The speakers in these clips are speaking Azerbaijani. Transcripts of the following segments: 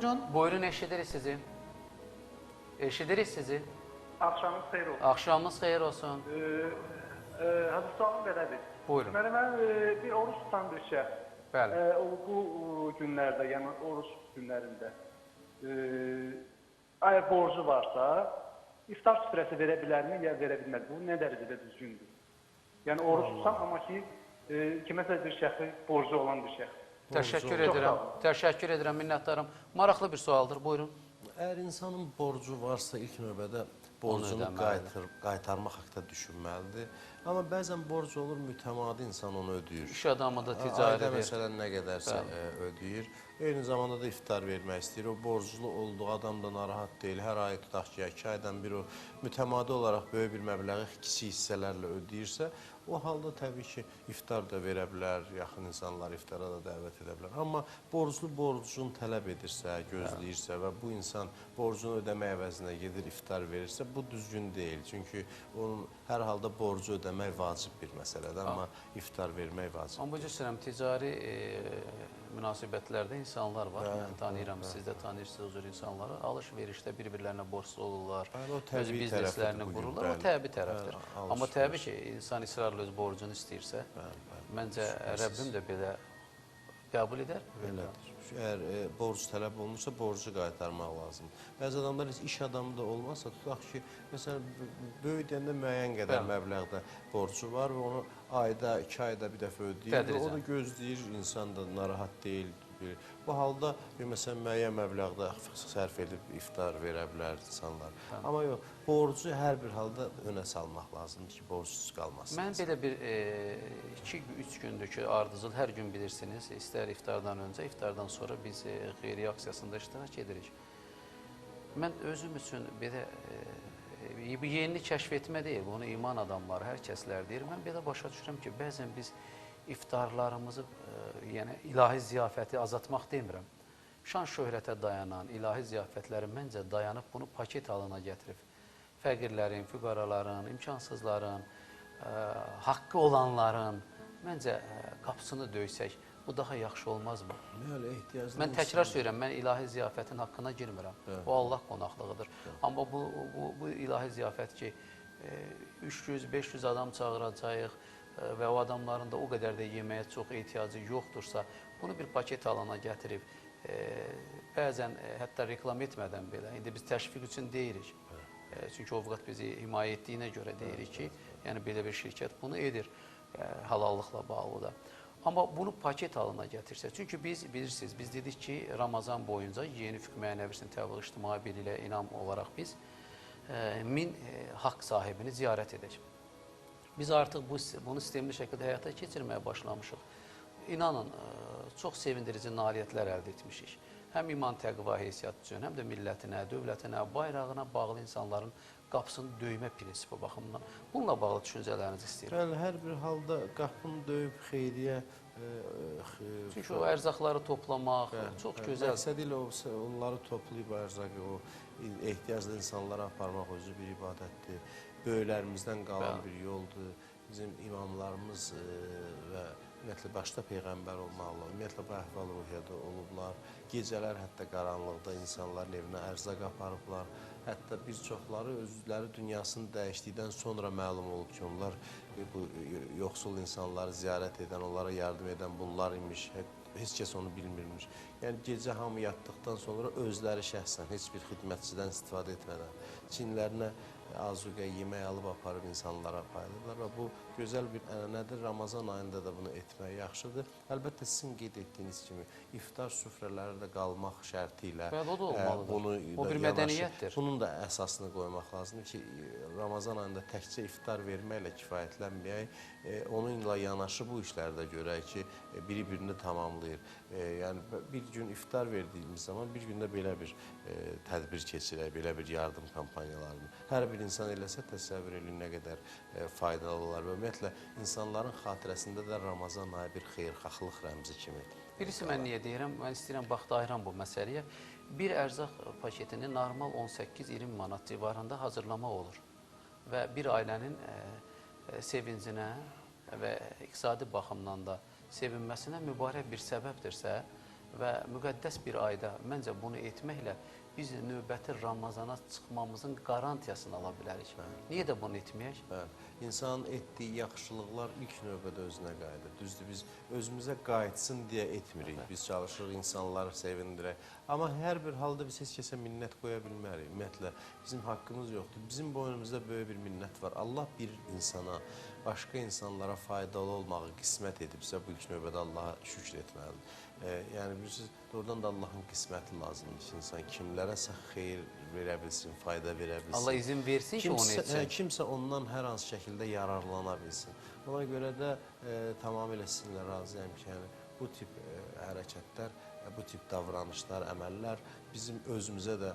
buyurun. Buyurun, eşidirik sizi. Eşidirik sizi. Axşamınız xeyir olsun. Akşamınız xeyir olsun. Hadi sualım belədir. Buyurun. Mən bir oruç tutan bir şəxs. Bəli. Bu günlərdə, yəni oruç günlərində əgər borcu varsa, iftar süfrəsi verə bilərmi, ya verə bilməz? Bu nə dərəcədə düzgündür? Yəni oruç tutsam, amma ki, kiməsə bir şəxsi borcu olan bir şəxs. Təşəkkür edirəm. Təşəkkür edirəm, minnətdarım. Maraqlı bir sualdır, buyurun. Əgər insanın borcu varsa, ilk növbədə borcunu qaytarmaq haqqında düşünməlidir. Amma bəzən borc olur, mütəmadi insan onu ödəyir. İş adamı da ticaridir. Ayda məsələn nə qədərsə ödəyir. Eyni zamanda da iftar vermək istəyir. O borclu olduğu adam da narahat deyil. Hər ay tutaq ki, 2 aydan bir o mütəmadi olaraq böyük bir məbləği kiçik hissələrlə ödəyirsə, o halda təbii ki, iftar da verə bilər, yaxın insanlar iftara da dəvət edə bilər. Amma borclu borcunu tələb edirsə, gözləyirsə və bu insan borcunu ödəmək əvəzinə gedir, iftar verirsə, bu düzgün deyil. Çünki onun hər halda borcu ödəmək vacib bir məsələdir, amma iftar vermək vacib. Amma bu cür ticari münasibətlərdə insanlar var. Mən tanıyıram, siz də tanıyırsınız o cür insanları. Alış-verişdə bir-birlərinə borclu olurlar, öz bizneslərini qururlar. O təbii tərəfdir. Amma təbii ki, insan israrla öz borcunu istəyirsə, məncə Rəbbim də belə qəbul edər. Belədir. Əgər borc tələb olunursa, borcu qaytarmaq lazımdır. Bəzi adamlar iş adamı da olmazsa, tutaq ki, məsələn, böyük deyəndə müəyyən qədər məbləğdə borcu var və onu ayda, 2 ayda bir dəfə ödəyir. O da gözləyir, insan da narahat deyil. Bu halda məsələn müəyyən məbləğdə sərf edib iftar verə bilər insanlar. Amma yox, borcu hər bir halda önə salmaq lazımdır ki, borcsuz qalmasın. Mən belə bir 2-3 gündür ki, ardıcıl hər gün bilirsiniz, istər iftardan öncə, iftardan sonra biz xeyriyə aksiyasında iştirak edirik. Mən özüm üçün belə yeni kəşf etmə deyil, bunu iman adamları, hər kəslər deyir. Mən belə başa düşürəm ki, bəzən biz iftarlarımızı, yəni ilahi ziyafəti azaltmaq demirəm. Şan şöhrətə dayanan ilahi ziyafətləri məncə dayanıb bunu paket halına gətirib. Fəqirlərin, füqaraların, imkansızların, haqqı olanların məncə qapısını döysək, bu daha yaxşı olmazmı? Mən təkrar söyləyirəm, mən ilahi ziyafətin haqqına girmirəm. O Allah qonaqlığıdır. Amma bu ilahi ziyafət ki, 300-500 adam çağıracaq və o adamların da o qədər də yeməyə çox ehtiyacı yoxdursa, bunu bir paket alana gətirib, bəzən hətta reklam etmədən belə, indi biz təşviq üçün deyirik. Çünki ovqat bizi himayə etdiyinə görə deyirik ki, yəni belə bir şirkət bunu edir, halallıqla bağlı da. Amma bunu paket halına gətirsə, çünki biz bilirsiniz, biz dedik ki, Ramazan boyunca Yeni Fiqh Mənavisinin Təbliğ İctimai Birliyi ilə inam olaraq biz 1000 haqq sahibini ziyarət edək. Biz artıq bunu sistemli şəkildə həyata keçirməyə başlamışıq. İnanın, çox sevindirici nailiyyətlər əldə etmişik. Həm iman təqva heysiyyatı üçün, həm də millətinə, dövlətinə, bayrağına bağlı insanların qapısını döymə prinsipi baxımından. Bununla bağlı düşüncələrinizi istəyirəm. Bəli, hər bir halda qapını döyüb xeyriyə... Çünki o ərzaqları toplamaq çox gözəl. Məqsəd ilə onları toplayıb ərzaqı, o ehtiyaclı insanlara aparmaq özü bir ibadətdir. Böyüklərimizdən qalan bir yoldur. Bizim imamlarımız və ümumiyyətlə başda Peyğəmbər olmaqla, ümumiyyətlə bu əhval-ruhiyyədə olublar. Gecələr hətta qaranlıqda insanların evinə ərzaq aparıblar. Hətta bir çoxları özləri dünyasını dəyişdikdən sonra məlum olub ki, onlar bu yoxsul insanları ziyarət edən, onlara yardım edən bunlar imiş. Heç kəs onu bilmirmiş. Yəni, gecə hamı yatdıqdan sonra özləri şəxsən, heç bir xidmətçidən istifadə etmədən, çinlərinə azuqə yemək alıb aparıb insanlara paylayırlar və bu gözəl bir ənənədir. Ramazan ayında da bunu etmək yaxşıdır. Əlbəttə, sizin qeyd etdiyiniz kimi iftar süfrələri də qalmaq şərti ilə o bir mədəniyyətdir. Bunun da əsasını qoymaq lazımdır ki, Ramazan ayında təkcə iftar verməklə kifayətlənməyək, onunla yanaşı bu işlərdə görək ki, biri-birini tamamlayır. Yəni, bir gün iftar verdiyimiz zaman bir gündə belə bir tədbir keçirək, belə bir yardım kampaniyalarını. Hər bir insan eləsə təsəvvür edin nə qədər faydalı olar və ümumiyyətlə insanların xatirəsində də Ramazan ayı bir xeyirxahlıq rəmzi kimidir. Birisi mən niyə deyirəm? Mən istəyirəm, vaxt ayıram bu məsələyə. Bir ərzaq paketini normal 18-20 manat civarında hazırlamaq olur və bir ailənin sevincinə və iqtisadi baxımdan da sevinməsinə mübarək bir səbəbdirsə, və müqəddəs bir ayda məncə bunu etməklə biz növbəti Ramazana çıxmamızın qarantiyasını ala bilərik. Niyə də bunu etməyək? İnsanın etdiyi yaxşılıqlar ilk növbədə özünə qayıdır. Düzdür, biz özümüzə qayıtsın deyə etmirik. Biz çalışırıq, insanları sevindirək. Amma hər bir halda biz heç kəsə minnət qoya bilmərik. Ümumiyyətlə, bizim haqqımız yoxdur. Bizim boynumuzda böyük bir minnət var. Allah bir insana, başqa insanlara faydalı olmağı qismət edibsə, bu ilk növbədə Allaha şükür etməlidir. Yəni, bilirsiniz, doğrudan da Allahın qisməti lazımdır ki, insan kimlərəsə xeyir verə bilsin, fayda verə bilsin. Allah izin versin ki, onu etsin. Kimsə ondan hər hansı şəkildə yararlana bilsin. Ona görə də tamamilə sizinlə razıyam ki, yəni, bu tip hərəkətlər, bu tip davranışlar, əməllər bizim özümüzə də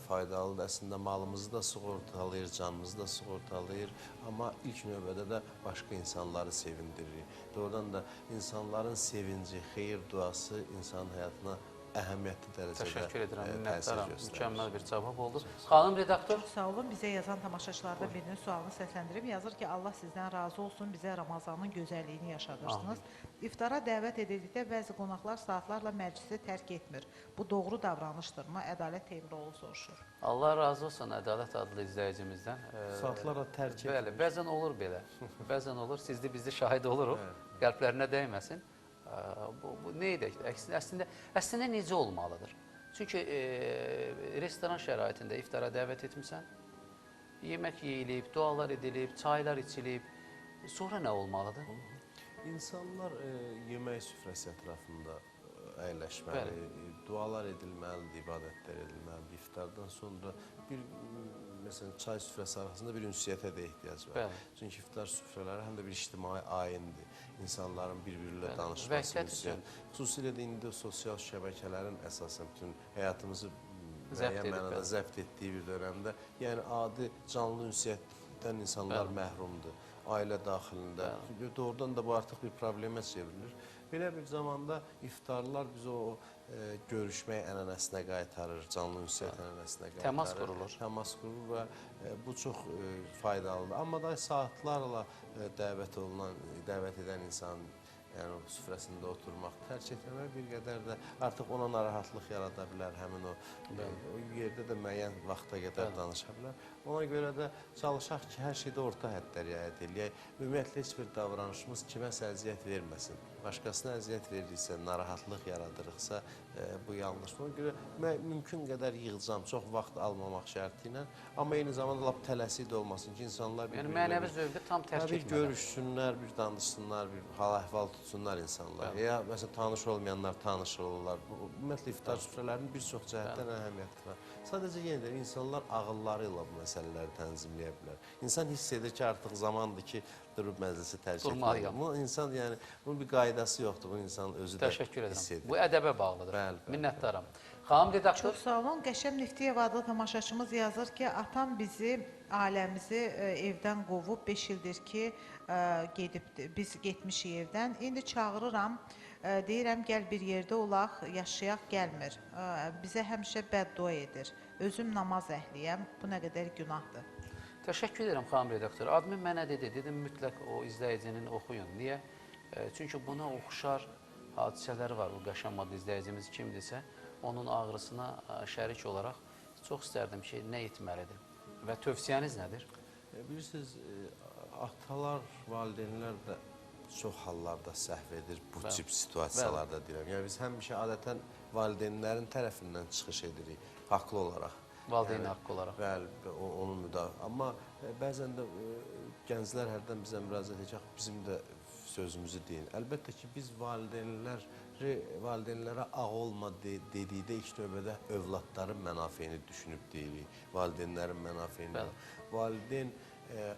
faydalıdır. Əslində malımızı da sığortalayır, canımızı da sığortalayır. Amma ilk növbədə də başqa insanları sevindirir. Doğrudan da insanların sevinci, xeyir duası insanın həyatına əhəmiyyətli dərəcədə Təşəkkür edirəm, təsir minnətdaram. göstərir. Mükəmməl bir cavab oldu. Xanım redaktor. Çox sağ olun. Bizə yazan tamaşaçılardan birinin sualını səsləndirib. Yazır ki, Allah sizdən razı olsun, bizə Ramazanın gözəlliyini yaşadırsınız. İftara dəvət edildikdə bəzi qonaqlar saatlarla məclisi tərk etmir. Bu doğru davranışdırmı? Ədalət Teymroğlu soruşur. Allah razı olsun Ədalət adlı izləyicimizdən. Saatlara tərk etmir. Bəli, bəzən olur belə. Bəzən olur, sizdə bizdə şahid oluruq. Qəlblərinə dəyməsin. Bu nə edək? Əslində necə olmalıdır? Çünki restoran şəraitində iftara dəvət etmirsən, yemək yeyilib, dualar edilib, çaylar içilib, sonra nə olmalıdır? İnsanlar yemək süfrəsi ətrafında əyləşməli, dualar edilməlidir, ibadətlər edilməlidir. İftardan sonra məsələn, çay süfrəsi arasında bir ünsiyyətə də ehtiyac var. Çünki iftar süfrələri həm də bir ictimai ayindir. İnsanların bir-biriyle danışması, ünsiyyət. Xüsusilə də indi sosial şəbəkələrin əsasən bütün həyatımızı müəyyən mənada zəbt etdiyi bir dönəmdə, yəni adi canlı ünsiyyətdən insanlar məhrumdur. Ailə daxilində. Doğrudan da bu artıq bir problemə çevrilir. Belə bir zamanda iftarlar bizi o görüşmək ənənəsinə qaytarır, canlı ünsiyyət ənənəsinə qaytarır. Təmas qurulur. Təmas qurulur və bu çox faydalıdır. Amma da saatlarla dəvət edən insan yəni o süfrəsində oturmaq, tərk etməmək bir qədər də artıq ona narahatlıq yarada bilər, həmin o yerdə də müəyyən vaxta qədər danışa bilər. Ona görə də çalışaq ki, hər şeydə orta həddə riayət eləyək. Ümumiyyətlə, heç bir davranışımız kiməsə əziyyət verməsin. Başqasına əziyyət veririksə, narahatlıq yaradırıqsa, bu yanlışdır. Ona görə mümkün qədər yığcam, çox vaxt almamaq şərti ilə, amma eyni zamanda lap tələsik də olmasın ki, insanlar yəni mənəvi zövqü tam tərk etmədən. Bir görüşsünlər, bir danışsınlar, bir hal-əhval tutsunlar insanlar. Ya məsələn, tanış olmayanlar tanış olurlar. Ümumiyyətlə, iftar süfrələrinin bir çox cəhətdən əhəmiyyəti var. Sadəcə yenə də insanlar ağılları ilə bu məsələləri tənzimləyə bilər. İnsan hiss edir ki, artıq zamandır ki, durub məclisi tərk etməli. Bu insan, yəni, bunun bir qaydası yoxdur. Bu insan özü də hiss edir. Bu ədəbə bağlıdır. Minnətdaram. Xanım redaktor. Çox sağ olun. Qəşəm Neftiyev adlı tamaşaçımız yazır ki, atam bizi, ailəmizi evdən qovub 5 ildir ki, biz getmişik evdən. İndi çağırıram, deyirəm, gəl bir yerdə olaq, yaşayaq, gəlmir. Bizə həmişə bəddua edir. Özüm namaz əhliyəm, bu nə qədər günahdır. Təşəkkür edirəm, xanım redaktor. Admin mənə dedi, dedim, mütləq o izləyicinin oxuyun. Niyə? Çünki buna oxşar hadisələr var. O qəşəm adlı izləyicimiz kimdirsə, onun ağrısına şərik olaraq çox istərdim ki, nə etməlidir? Və tövsiyəniz nədir? Bilirsiniz, atalar, valideynlər də çox hallarda səhv edir bu tip situasiyalarda deyirəm. Yəni, biz həmişə adətən valideynlərin tərəfindən çıxış edirik, haqlı olaraq. Valideyn haqqı olaraq. Bəli, onun müdafiə. Amma bəzən də gənclər hərdən bizə müraciət edəcək, bizim də sözümüzü deyin. Əlbəttə ki, biz valideynlərə ağ olma dedikdə ilk növbədə övladların mənafeyini düşünüb deyirik, valideynlərin mənafeyini. Valideyn,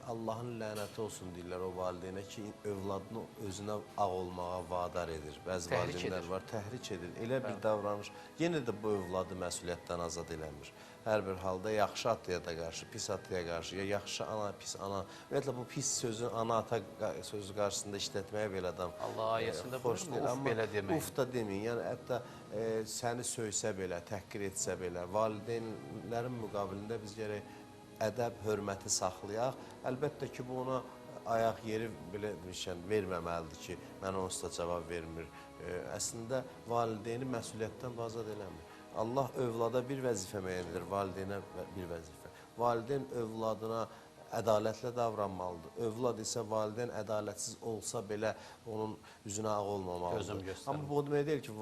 Allahın lənəti olsun deyirlər o valideynə ki, övladını özünə ağ olmağa vadar edir. Bəzi valideynlər var, təhrik edir. Elə bir davranış, yenə də bu övladı məsuliyyətdən azad eləmir. Hər bir halda yaxşı ataya da qarşı, pis ataya qarşı, ya yaxşı ana, pis ana. Ümumiyyətlə, bu pis sözü ana-ata sözü qarşısında işlətməyə belə adam Allah ayəsində buyurur, uf belə deməyin. Uf da deməyin. Yəni, hətta səni söysə belə, təhqir etsə belə, valideynlərin müqabilində biz gərək ədəb, hörməti saxlayaq. Əlbəttə ki, bu ona ayaq yeri belə demişkən verməməlidir ki, mənə onsuz da cavab vermir. Əslində valideyni məsuliyyətdən azad eləmir. Allah övlada bir vəzifə müəyyən edir, valideynə bir vəzifə. Valideyn övladına ədalətlə davranmalıdır. Övlad isə valideyn ədalətsiz olsa belə onun üzünə ağ olmamalıdır. Amma bu demək deyil ki,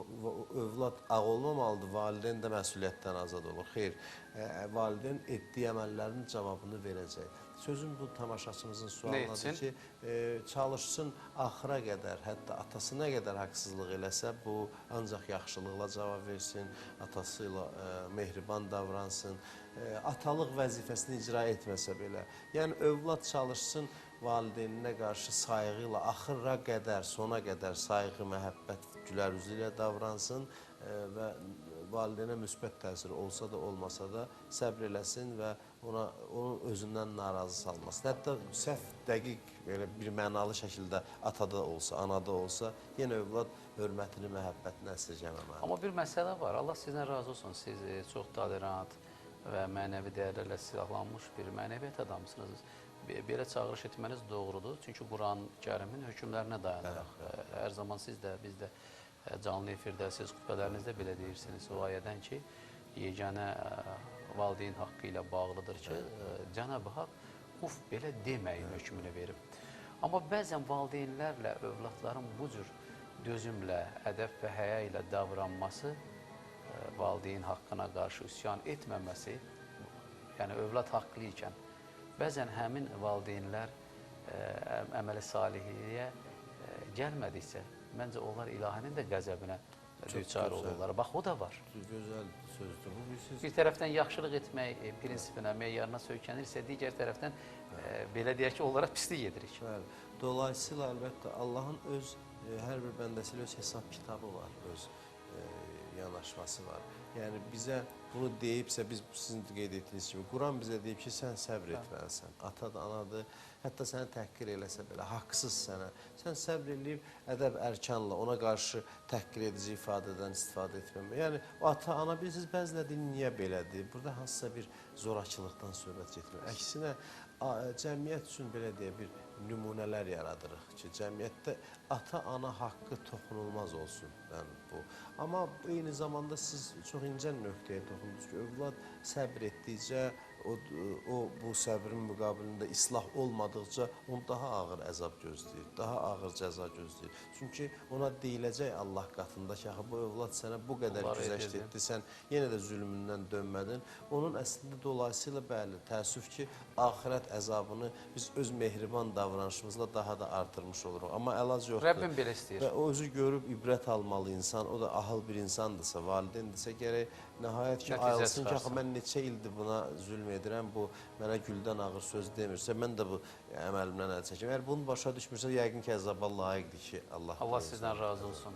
övlad ağ olmamalıdır, valideyn də məsuliyyətdən azad olur. Xeyr, valideyn etdiyi əməllərin cavabını verəcək. Sözüm bu tamaşaçımızın sualınadır ki, çalışsın axıra qədər, hətta atası nə qədər haqsızlıq eləsə, bu ancaq yaxşılıqla cavab versin, atası ilə mehriban davransın, atalıq vəzifəsini icra etməsə belə. Yəni, övlad çalışsın valideyninə qarşı sayğı ilə axıra qədər, sona qədər sayğı, məhəbbət, gülər üzü ilə davransın və valideynə müsbət təsiri olsa da, olmasa da səbr eləsin və onun özündən narazı salmasın. Hətta səhv, dəqiq, bir mənalı şəkildə atada olsa, anada olsa, yenə övlad hörmətini, məhəbbətini əsirgəməməlidir. Amma bir məsələ var. Allah sizdən razı olsun. Siz çox tolerant və mənəvi dəyərlərlə silahlanmış bir mənəviyyət adamsınız. Belə çağırış etməniz doğrudur. Çünki Quran-Kərimin hökmlərinə dayanıraq. Hər zaman siz də, biz də canlı efirdə, siz xütbələrinizdə belə deyirsiniz o ayədən ki, yeganə valideyn haqqı ilə bağlıdır ki, Cənab-ı Haqq uf belə deməyin hökmünü verib. Amma bəzən valideynlərlə övladların bu cür dözümlə, ədəb və həya ilə davranması, valideyn haqqına qarşı üsyan etməməsi, yəni övlad haqqlı ikən, bəzən həmin valideynlər əməli salihliyə gəlmədikcə, məncə onlar ilahinin də qəzəbinə düçar olurlar. Bax, o da var. Gözəl sözdür. Bir tərəfdən yaxşılıq etmək prinsipinə, meyyarına söykənirsə, digər tərəfdən belə deyək ki, onlara pislik edirik. Dolayısıyla, əlbəttə, Allahın öz, hər bir bəndəsilə öz hesab kitabı var, öz yanaşması var. Yəni, bizə bunu deyibsə, biz sizin qeyd etdiyiniz kimi, Quran bizə deyib ki, sən səbr etməlisən. Ata da, anadır, hətta səni təhqir eləsə belə, haqsız sənə. Sən səbr eləyib, ədəb ərkanla ona qarşı təhqir edici ifadədən istifadə etməmək. Yəni, o ata, ana bilirsiniz, bəziləri niyə belədir? Burada hansısa bir zorakılıqdan söhbət getmir. Əksinə, cəmiyyət üçün belə deyə bir nümunələr yaradırıq ki, cəmiyyətdə ata-ana haqqı toxunulmaz olsun. Yəni, bu. Amma eyni zamanda siz çox incə nöqtəyə toxundunuz ki, övlad səbr etdikcə, bu səbrin müqabilində islah olmadıqca onu daha ağır əzab gözləyir, daha ağır cəza gözləyir. Çünki ona deyiləcək Allah qatında ki, bu övlad sənə bu qədər güzəşt etdi, sən yenə də zülmündən dönmədin. Onun əslində dolayısıyla bəli, təəssüf ki, axirət əzabını biz öz mehriban davranışımızla daha da artırmış oluruq. Amma əlac yoxdur. Rəbbim belə istəyir. Və o özü görüb ibrət almalı insan, o da ahıl bir insandırsa, valideyndirsə gərək nəhayət ki, ayrılsın ki, mən neçə ildir buna zülm edirəm, bu mənə güldən ağır söz demirsə, mən də bu əməlimdən əl çəkim. Əgər bunu başa düşmürsə, yəqin ki, əzaba layiqdir ki, Allah sizdən razı olsun.